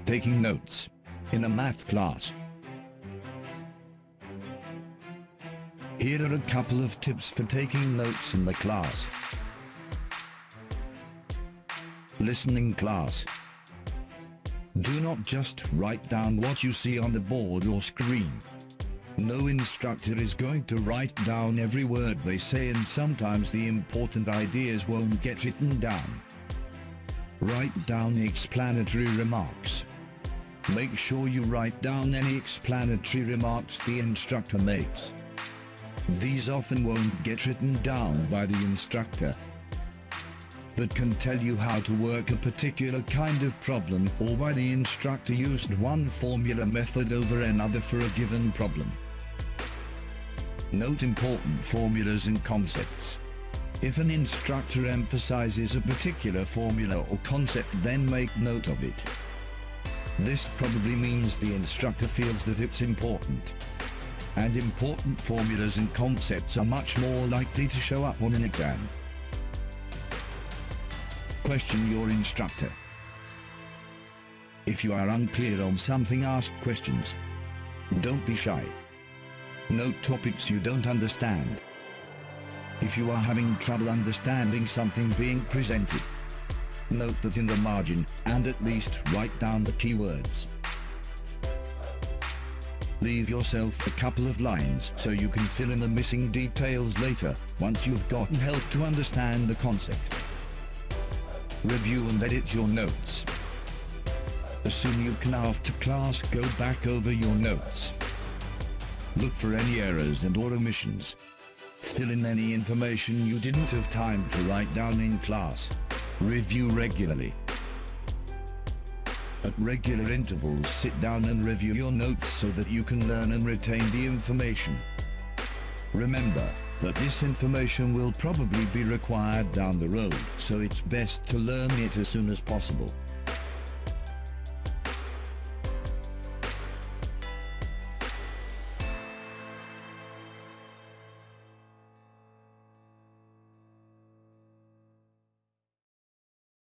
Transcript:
Taking notes in a math class. Here are a couple of tips for taking notes in the class. Listening class. Do not just write down what you see on the board or screen. No instructor is going to write down every word they say, and sometimes the important ideas won't get written down. Write down explanatory remarks. Make sure you write down any explanatory remarks the instructor makes. These often won't get written down by the instructor, but can tell you how to work a particular kind of problem, or why the instructor used one formula method over another for a given problem. Note important formulas and concepts. If an instructor emphasizes a particular formula or concept, then make note of it. This probably means the instructor feels that it's important. And important formulas and concepts are much more likely to show up on an exam. Question your instructor. If you are unclear on something, ask questions. Don't be shy. Note topics you don't understand. If you are having trouble understanding something being presented, note that in the margin, and at least write down the keywords. Leave yourself a couple of lines so you can fill in the missing details later, once you've gotten help to understand the concept. Review and edit your notes. As soon you can after class, go back over your notes. Look for any errors and or omissions. Fill in any information you didn't have time to write down in class. Review regularly. At regular intervals, sit down and review your notes so that you can learn and retain the information. Remember that this information will probably be required down the road, so it's best to learn it as soon as possible.